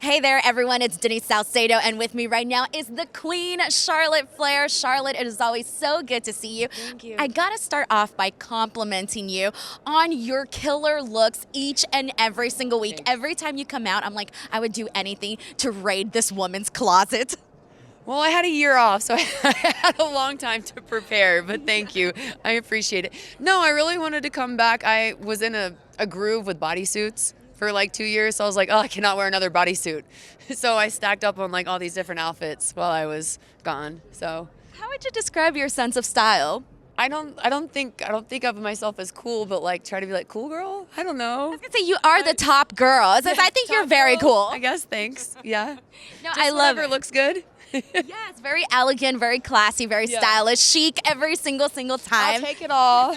Hey there, everyone. It's Denise Salcedo, and with me right now is the Queen, Charlotte Flair. Charlotte, it is always so good to see you. Thank you. I gotta start off by complimenting you on your killer looks each and every single week. Thanks. Every time you come out, I'm like, I would do anything to raid this woman's closet. Well, I had a year off, so I had a long time to prepare, but thank you. I appreciate it. No, I really wanted to come back. I was in a groove with bodysuits for like 2 years, so I was like, oh, I cannot wear another bodysuit. So I stacked up on like all these different outfits while I was gone. So How would you describe your sense of style? I don't think of myself as cool, but like try to be like cool girl. I don't know. I was gonna say you are the top girl. I think you're Top very girl, cool. I guess. Thanks. Yeah. No, Just I love whatever it. looks good. Yes, very elegant, very classy, very Yeah. stylish, chic every single I'll time. take it all.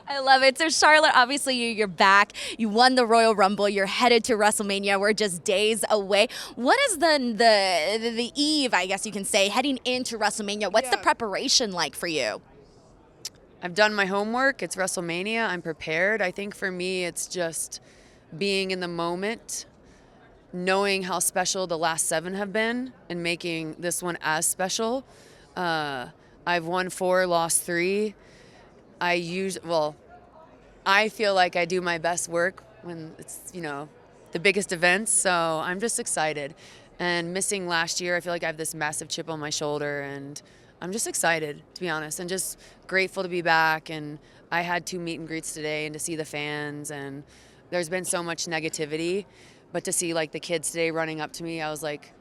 I love it. So Charlotte, obviously you're back. You won the Royal Rumble. You're headed to WrestleMania. We're just days away. What is the eve, I guess you can say, heading into WrestleMania? What's the Yeah. preparation like for you? I've done my homework. It's WrestleMania. I'm prepared. I think for me, it's just being in the moment, knowing how special the last 7 have been, and making this one as special. I've won 4, lost 3. I feel like I do my best work when it's, the biggest events. So I'm just excited. And missing last year, I feel like I have this massive chip on my shoulder, and I'm just excited, to be honest, and just grateful to be back. And I had 2 meet and greets today, and to see the fans, and there's been so much negativity, but to see like the kids today running up to me, I was like,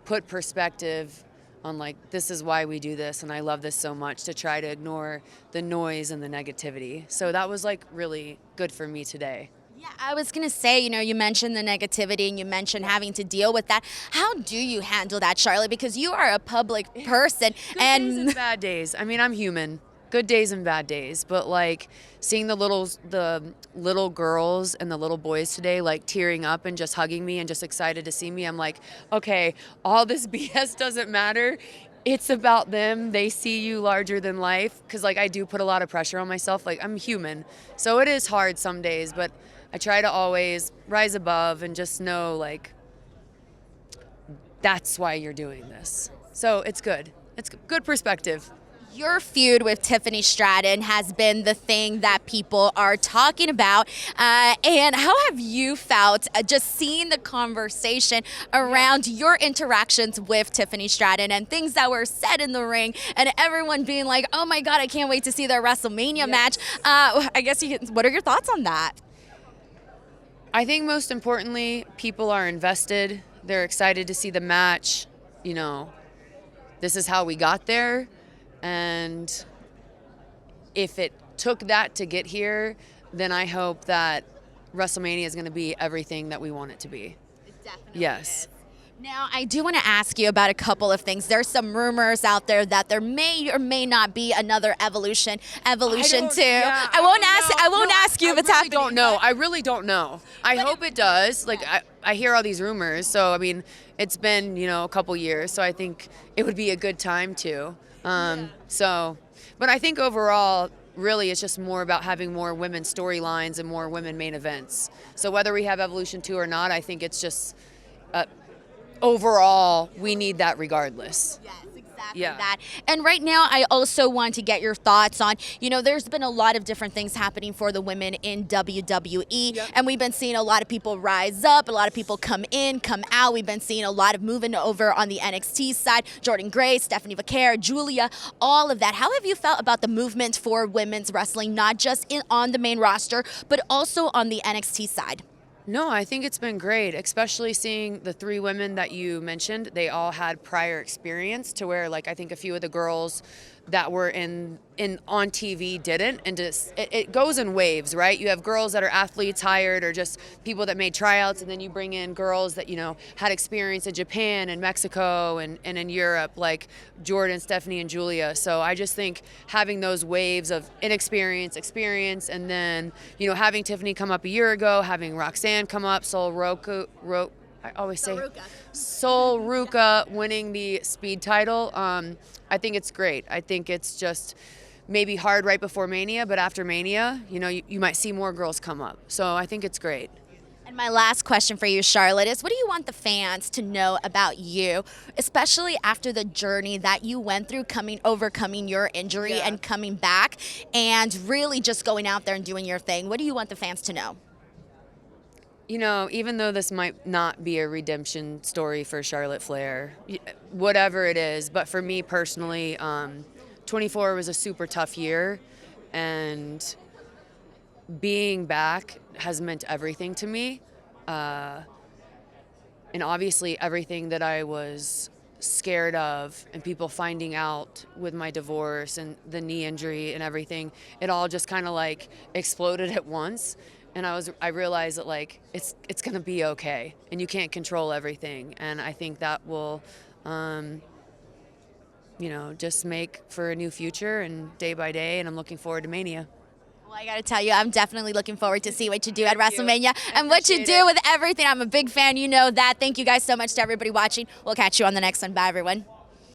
put perspective on like, this is why we do this, and I love this so much, to try to ignore the noise and the negativity. So that was like really good for me today. Yeah, I was going to say, you mentioned the negativity and you mentioned having to deal with that. How do you handle that, Charlotte? Because you are a public person. Good days and bad days. I mean, I'm human. Good days and bad days. But like seeing the little girls and the little boys today like tearing up and just hugging me and just excited to see me, I'm like, okay, all this BS doesn't matter. It's about them. They see you larger than life. Because like I do put a lot of pressure on myself. Like I'm human. So it is hard some days, but I try to always rise above and just know like that's why you're doing this. So it's good. It's good perspective. Your feud with Tiffany Stratton has been the thing that people are talking about. And how have you felt just seeing the conversation around your interactions with Tiffany Stratton and things that were said in the ring, and everyone being like, oh my God, I can't wait to see their WrestleMania match. I guess what are your thoughts on that? I think most importantly, people are invested. They're excited to see the match. This is how we got there. And if it took that to get here, then I hope that WrestleMania is going to be everything that we want it to be. It definitely Yes. is. Now, I do want to ask you about a couple of things. There's some rumors out there that there may or may not be another Evolution 2. I won't ask you if it's happening. I really don't know. I hope it does. Like I hear all these rumors. So I mean, it's been, a couple years, so I think it would be a good time to. But I think overall, really, it's just more about having more women storylines and more women main events. So whether we have Evolution 2 or not, I think it's just overall, we need that regardless. Yes, exactly Yeah. that. And right now, I also want to get your thoughts on, there's been a lot of different things happening for the women in WWE. Yep. And we've been seeing a lot of people rise up, a lot of people come in, come out. We've been seeing a lot of moving over on the NXT side. Jordan Grace, Stephanie Vaquer, Julia, all of that. How have you felt about the movement for women's wrestling, not just on the main roster, but also on the NXT side? No, I think it's been great, especially seeing the 3 women that you mentioned. They all had prior experience to where, like, I think a few of the girls that were in on TV didn't, and just it goes in waves, right? You have girls that are athletes hired or just people that made tryouts, and then you bring in girls that had experience in Japan and Mexico and in Europe, like Jordan, Stephanie, and Julia. So I just think having those waves of inexperience, experience, and then having Tiffany come up a year ago, having Roxanne come up, I always say Sol Ruka winning the speed title. I think it's great. I think it's just maybe hard right before Mania, but after Mania, you might see more girls come up. So I think it's great. And my last question for you, Charlotte, is what do you want the fans to know about you, especially after the journey that you went through, overcoming your injury and coming back and really just going out there and doing your thing? What do you want the fans to know? You know, even though this might not be a redemption story for Charlotte Flair, whatever it is, but for me personally, 24 was a super tough year, and being back has meant everything to me. And obviously, everything that I was scared of and people finding out with my divorce and the knee injury and everything, it all just kind of like exploded at once. And I realized that like it's gonna be okay, and you can't control everything. And I think that will, just make for a new future and day by day. And I'm looking forward to Mania. Well, I got to tell you, I'm definitely looking forward to see what you do at WrestleMania and what you do with everything. I'm a big fan. You know that. Thank you guys so much to everybody watching. We'll catch you on the next one. Bye, everyone.